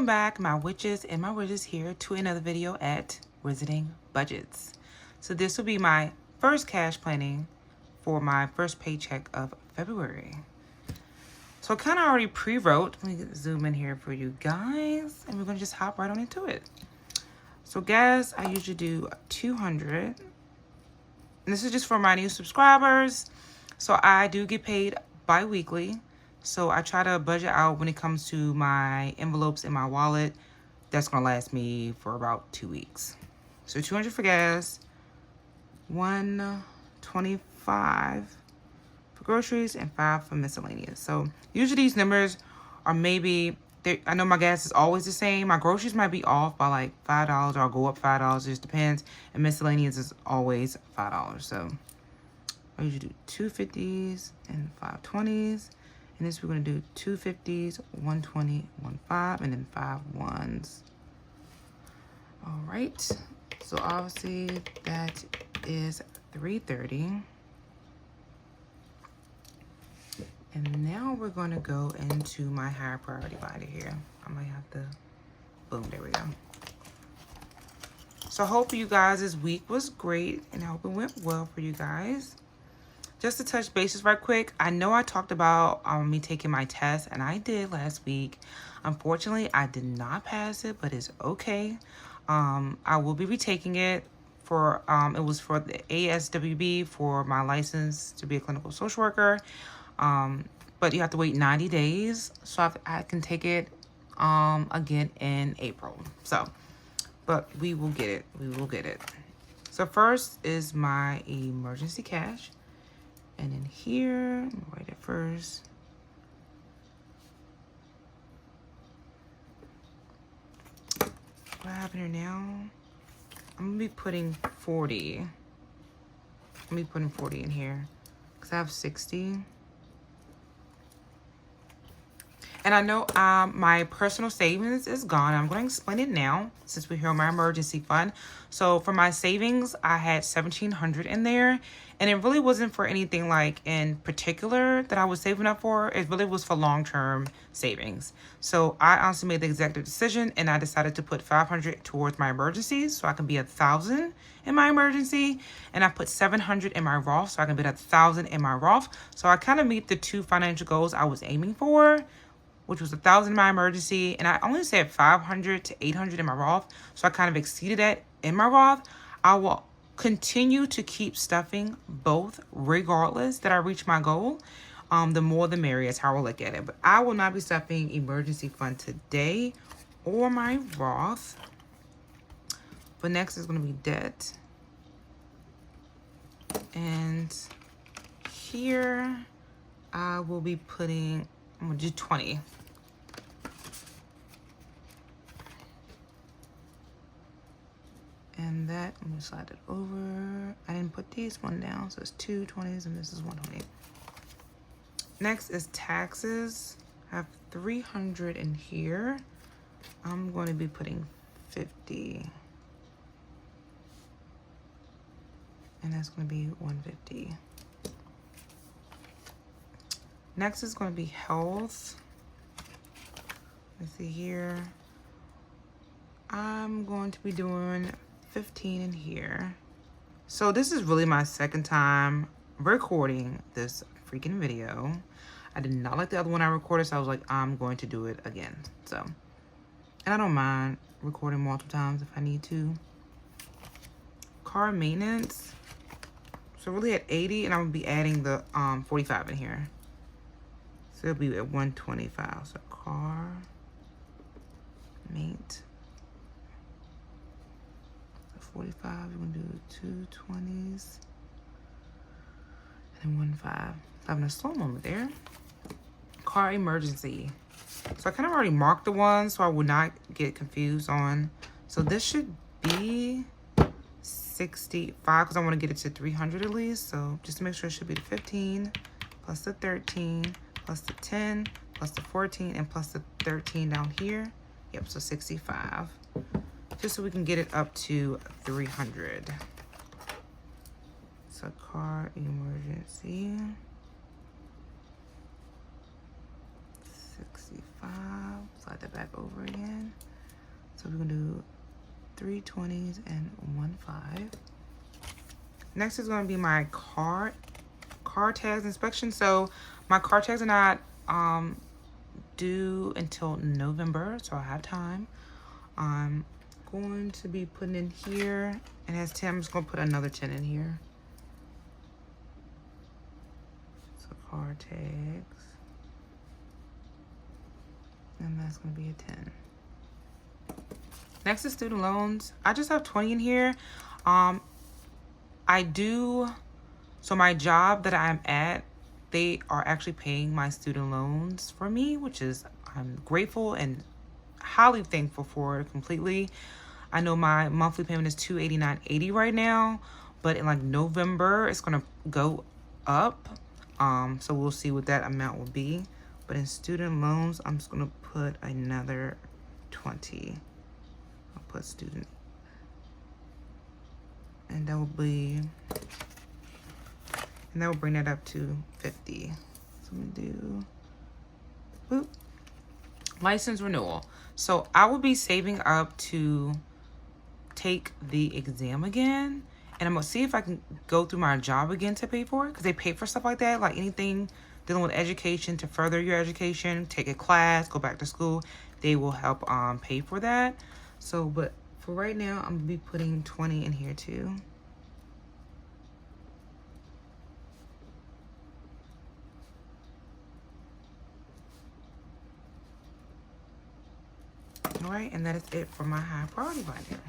back, my witches and my witches, here to another video at Wizarding Budgets. So this will be my first cash planning for my first paycheck of February. So I kind of already pre-wrote. Let me zoom in here for you guys, and we're gonna just hop right on into it. So guys, I usually do 200, and this is just for my new subscribers. So I do get paid bi-weekly. So I try to budget out when it comes to my envelopes in my wallet. That's gonna last me for about 2 weeks. So 200 for gas, 125 for groceries, and 5 for miscellaneous. So usually these numbers are maybe, I know my gas is always the same. My groceries might be off by like $5, or I'll go up $5, it just depends. And miscellaneous is always $5. So I usually do 250s and 520s. And this we're gonna do 250s, 120, 15, and then 5 ones. All right, so obviously that is 330. And now we're gonna go into my higher priority binder here. I might have to, boom, there we go. So I hope you guys' this week was great, and I hope it went well for you guys. Just to touch bases right quick, I know I talked about me taking my test, and I did last week. Unfortunately, I did not pass it, but it's okay. I will be retaking it for, it was for the ASWB for my license to be a clinical social worker. But you have to wait 90 days, so I can take it again in April. So, but we will get it. We will get it. So first is my emergency cash. And in here, let me write it first. What happened here now? I'm gonna be putting 40. I'm gonna be putting 40 in here because I have 60. And I know my personal savings is gone. I'm going to explain it now since we're here on my emergency fund. So for my savings, I had $1,700 in there. And it really wasn't for anything like in particular that I was saving up for. It really was for long-term savings. So I honestly made the executive decision, and I decided to put $500 towards my emergencies so I can be $1,000 in my emergency. And I put $700 in my Roth so I can be $1,000 in my Roth. So I kind of meet the two financial goals I was aiming for, which was $1,000 in my emergency, and I only said $500 to $800 in my Roth, so I kind of exceeded that in my Roth. I will continue to keep stuffing both regardless that I reach my goal. The more the merrier is how I look at it. But I will not be stuffing emergency fund today or my Roth. But next is going to be debt. And here I will be putting, I'm going to do 20. And that, I'm gonna slide it over. I didn't put these one down, so it's 2 20s and this is 120. Next is taxes. I have 300 in here. I'm going to be putting 50. And that's gonna be 150. Next is going to be health. Let's see here. I'm going to be doing 15 in here. So this is really my second time recording this freaking video. I did not like the other one I recorded, so I was like, I'm going to do it again. So, and I don't mind recording multiple times if I need to. Car maintenance. So really at 80, and I'm gonna be adding the 45 in here. So it'll be at 125. So car mate. 45, we're gonna do 2 20s and 1 5. Having a slow moment there. Car emergency. So I kind of already marked the one so I would not get confused on. So this should be 65 because I want to get it to 300 at least. So just to make sure it should be the 15 plus the 13 plus the 10 plus the 14 and plus the 13 down here. Yep, so 65. Just so we can get it up to 300. So car emergency. 65. So slide that back over again. So we're gonna do 3 20s and 1 5. Next is gonna be my car tags inspection. So my car tags are not due until November, so I have time. I'm going to be putting in here, and as 10, I'm just gonna put another 10 in here. So car tags, and that's gonna be a 10. Next is student loans. I just have 20 in here. So my job that I'm at, they are actually paying my student loans for me, which is, I'm grateful and highly thankful for it completely. I know my monthly payment is $289.80 right now, but in like November, it's gonna go up. So we'll see what that amount will be. But in student loans, I'm just gonna put another 20. I'll put student, and that will be, and that will bring that up to 50. So I'm gonna do, boop, license renewal. So I will be saving up to take the exam again, and I'm gonna see if I can go through my job again to pay for it, because they pay for stuff like that, like anything dealing with education, to further your education, take a class, go back to school, they will help pay for that. So, but for right now, I'm gonna be putting 20 in here too. All right, and that is it for my high priority binder.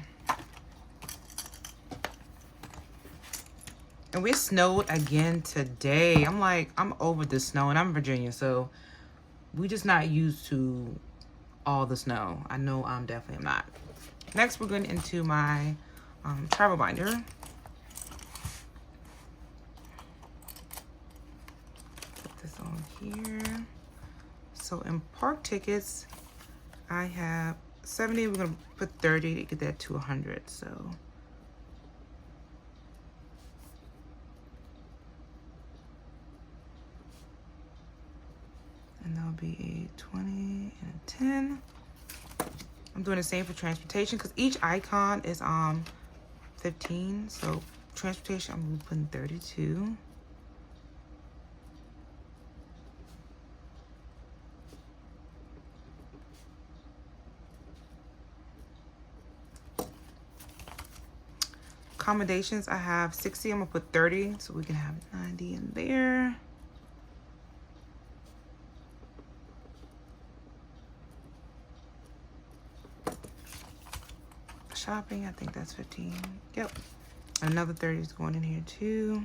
And we snowed again today. I'm over the snow, and I'm in Virginia, so we just not used to all the snow. I know I'm definitely not. Next, we're going into my travel binder. Put this on here. So in park tickets, I have 70. We're gonna put 30 to get that to 100. So and that'll be a 20 and a 10. I'm doing the same for transportation because each icon is 15. So transportation, I'm gonna be putting 32. Accommodations, I have 60. I'm gonna put 30 so we can have 90 in there. Shopping, I think that's 15. Yep. Another 30 is going in here too.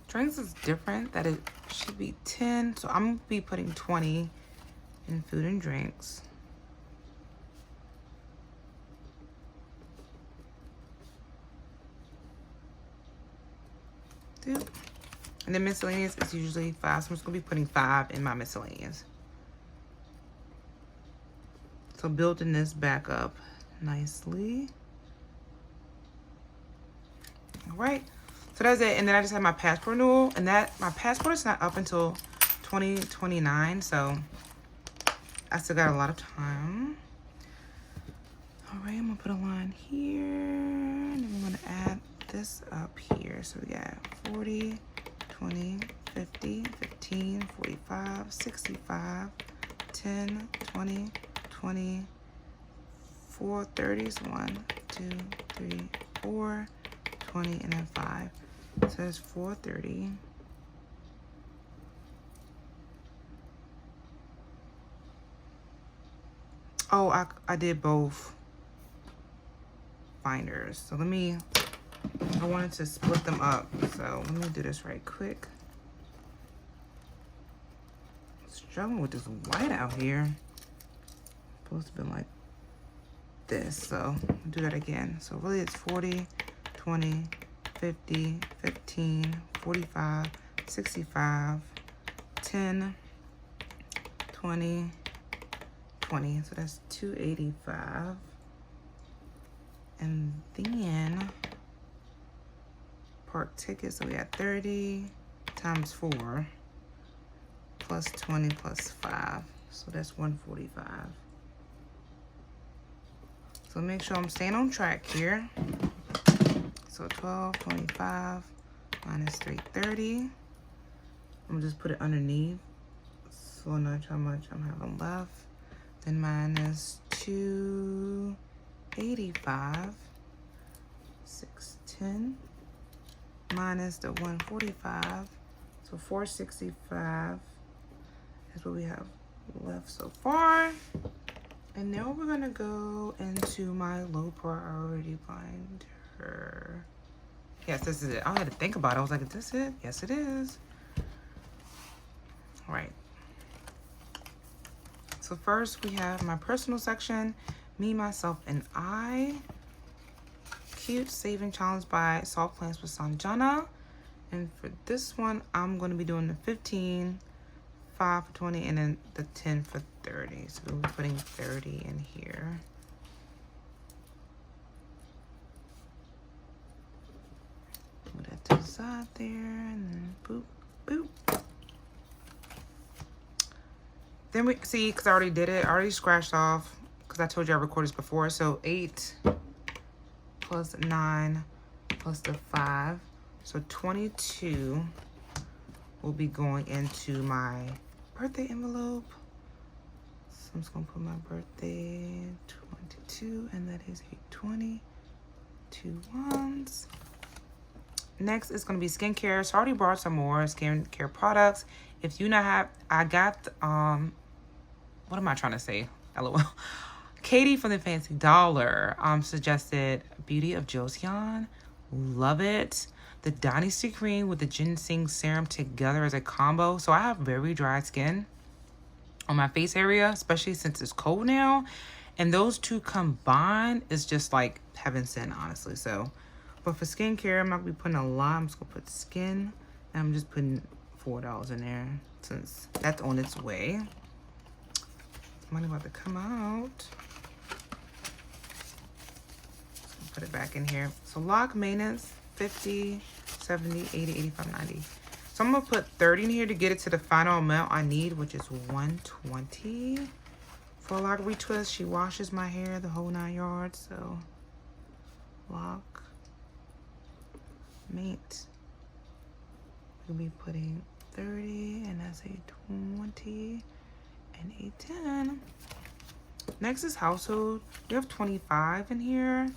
Drinks is different, that it should be 10. So I'm gonna be putting 20 in food and drinks. Doop. And then miscellaneous is usually 5, so I'm just gonna be putting 5 in my miscellaneous. So building this back up nicely. All right, so that's it. And then I just have my passport renewal, and that my passport is not up until 2029, so I still got a lot of time. All right, I'm gonna put a line here, and then we're gonna add this up here. So we got 40, 20, 50, 15, 45, 65, 10, 20, 20, 4 30s, 1, 2, 3, 4, 20, and then 5. So that's 430. Oh, I did both binders. So I wanted to split them up. So let me do this right quick. Struggling with this white out here. Supposed to be like this. So I'll do that again. So really it's 40, 20, 50, 15, 45, 65, 10, 20, 20. So that's 285. And then park tickets, so we had 30 times 4 plus 20 plus 5. So that's 145. So make sure I'm staying on track here. So 1225 minus 330. I'm gonna just put it underneath so I know how much I'm having left. Then minus 285, 610 minus the 145. So 465 is what we have left so far. And now we're gonna go into my low priority binder. Yes, this is it. I had to think about it. I was like, is this it? Yes, it is. All right. So first we have my personal section, me, myself, and I. Cute saving challenge by Soft Plans with Sanjana. And for this one, I'm going to be doing the 15, 5 for 20, and then the 10 for 30. So we'll be putting 30 in here. Put that to the side there, and then boop, boop. Then we see, because I already did it, I already scratched off, because I told you I recorded this before. So 8 plus 9 plus the 5. So 22 will be going into my birthday envelope. So I'm just going to put my birthday 22, and that is a 20, 2 ones. Next is going to be skincare. So I already brought some more skincare products. If you not have, I got, what am I trying to say? LOL. Katie from the Fancy Dollar suggested Beauty of Joseon. Love it. The Dynasty Cream with the Ginseng Serum together as a combo. So I have very dry skin on my face area, especially since it's cold now. And those two combined is just like heaven sent, honestly. So, but for skincare, I'm not going to be putting a lot. I'm just going to put skin. And I'm just putting $4 in there since that's on its way. Money about to come out. Put it back in here. So lock maintenance 50, 70, 80, 85, 90. So I'm gonna put 30 in here to get it to the final amount I need, which is 120. For a lock retwist, she washes my hair the whole 9 yards. So lock mate. We'll be putting 30, and that's a 20 and a 10. Next is household. We have 25 in here.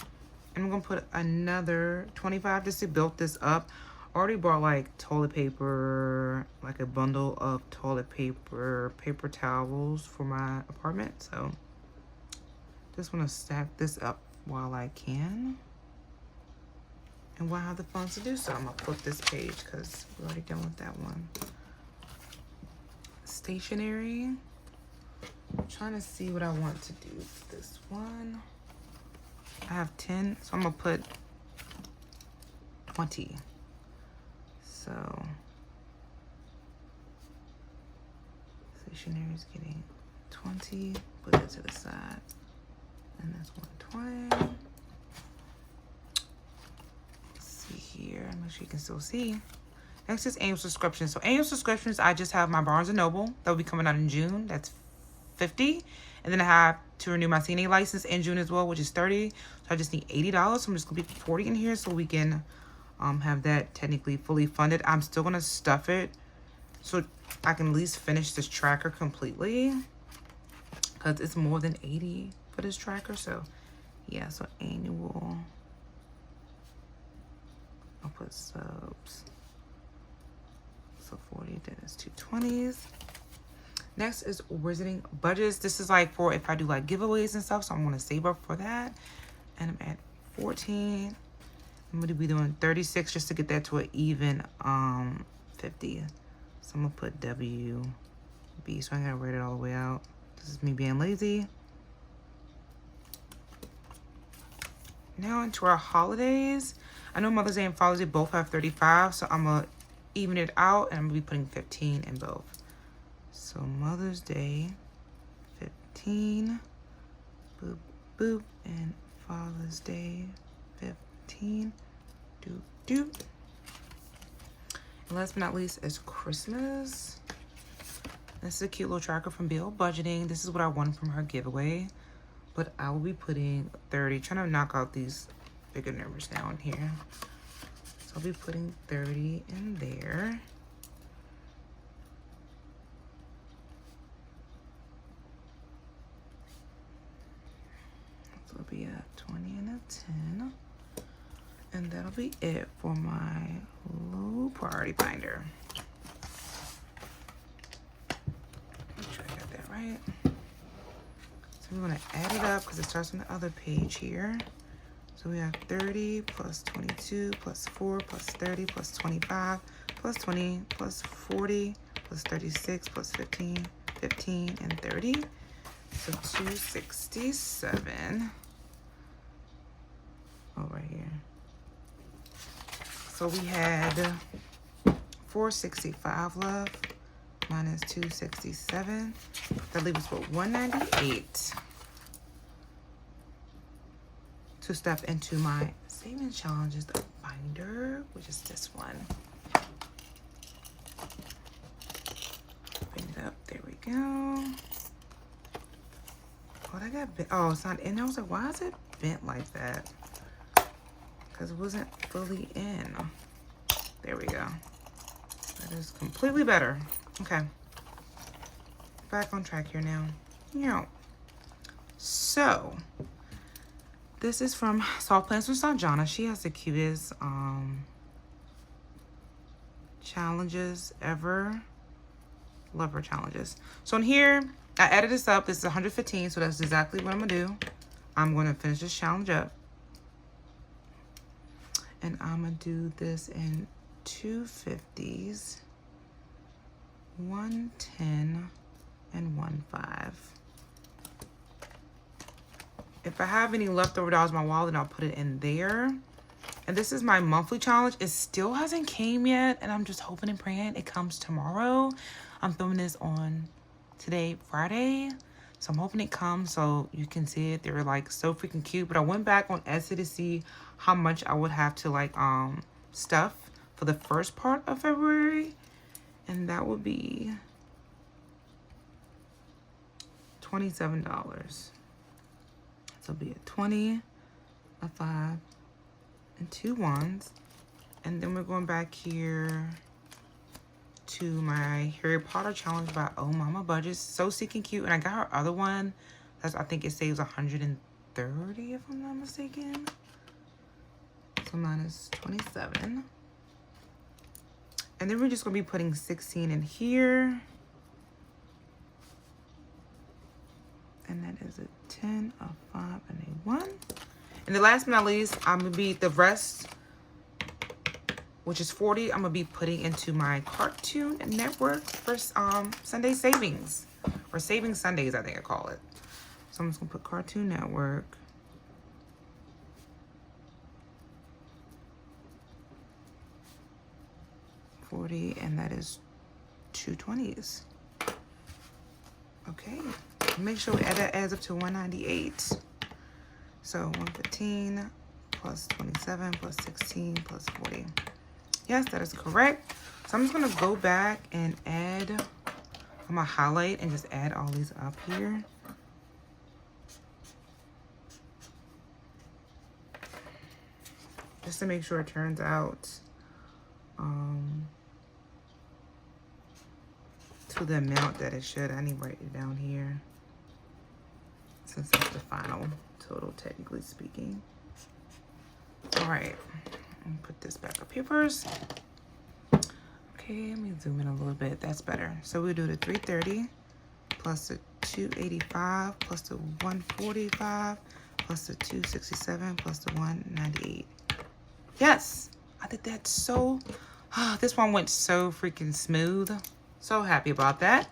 And I'm gonna put another 25 just to build this up. Already bought like toilet paper, like a bundle of toilet paper, paper towels for my apartment. So just wanna stack this up while I can. And while I have the funds to do so, I'm gonna flip this page because we're already done with that one. Stationery. I'm trying to see what I want to do with this one. I have 10, so I'm gonna put 20. So stationery is getting 20. Put that to the side, and that's 120. Let's see here. Make sure you can still see. Next is annual subscriptions. So annual subscriptions, I just have my Barnes & Noble that will be coming out in June. That's 50. And then I have to renew my CNA license in June as well, which is 30. So I just need $80. So I'm just gonna be 40 in here so we can have that technically fully funded. I'm still gonna stuff it so I can at least finish this tracker completely, because it's more than 80 for this tracker. So yeah, so annual, I'll put subs. So 40, then it's 220s. Next is visiting budgets. This is like for if I do like giveaways and stuff, so I'm gonna save up for that. And I'm at 14. I'm gonna be doing 36 just to get that to an even 50. So I'm gonna put WB, so I gotta write it all the way out. This is me being lazy. Now into our holidays. I know Mother's Day and Father's Day both have 35, so I'm gonna even it out, and I'm gonna be putting 15 in both. So Mother's Day, 15, boop, boop, and Father's Day, 15, doop, doop. Last but not least is Christmas. This is a cute little tracker from BL Budgeting. This is what I won from her giveaway. But I will be putting 30, trying to knock out these bigger numbers down here. So I'll be putting 30 in there. So it'll be a 20 and a 10. And that'll be it for my low priority binder. Make sure I got that right. So we're gonna add it up because it starts on the other page here. So we have 30 plus 22 plus 4 plus 30 plus 25 plus 20 plus 40 plus 36 plus 15, 15 and 30. So 267. Oh, right here. So we had 465 left minus 267. That leaves us with 198 to step into my savings challenges, the binder, which is this one. Bring it up. There we go. Oh, that got bent. Oh, it's not in. I was like, why is it bent like that? Because it wasn't fully in. There we go. That is completely better. Okay. Back on track here now. Yeah. So, this is from Soft Plants from Sanjana. She has the cutest challenges ever. Love her challenges. So in here, I added this up. This is 115, so that's exactly what I'm gonna do. I'm gonna finish this challenge up. And I'm gonna do this in 250s, 110, and 15. If I have any leftover dollars in my wallet, I'll put it in there. And this is my monthly challenge. It still hasn't came yet, and I'm just hoping and praying it comes tomorrow. I'm filming this on today, Friday. So I'm hoping it comes so you can see it. They're like so freaking cute. But I went back on Etsy to see how much I would have to like stuff for the first part of February. And that would be $27. So it'll be a 20, a 5, and 2 ones. And then we're going back here to my Harry Potter challenge by Oh Mama Budget. So stinking cute. And I got her other one. That's, I think it saves 130 if I'm not mistaken. So minus 27. And then we're just going to be putting 16 in here. And that is a 10, a 5, and a 1. And the last but not least, I'm going to be the rest, which is 40, I'm going to be putting into my Cartoon Network for Sunday savings. Or Savings Sundays, I think I call it. So I'm just going to put Cartoon Network. $40, and that is 2 20s. Okay. Make sure that adds up to 198. So 115 plus 27 plus 16 plus 40. Yes, that is correct. So I'm just going to go back and add, I'm going to highlight and just add all these up here. Just to make sure it turns out to the amount that it should. I need to write it down here since that's the final total, technically speaking. All right. And put this back up here first. Okay, let me zoom in a little bit. That's better. So we'll do the 330 plus the 285 plus the 145 plus the 267 plus the 198. Yes, I did that so. This one went so freaking smooth. So happy about that.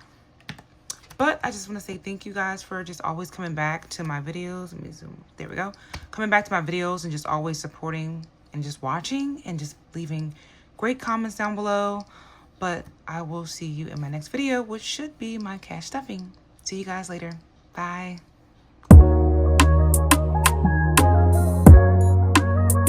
But I just want to say thank you guys for just always coming back to my videos. Let me zoom. There we go. Coming back to my videos and just always supporting and just watching and just leaving great comments down below. But I will see you in my next video, which should be my cash stuffing. See you guys later. Bye.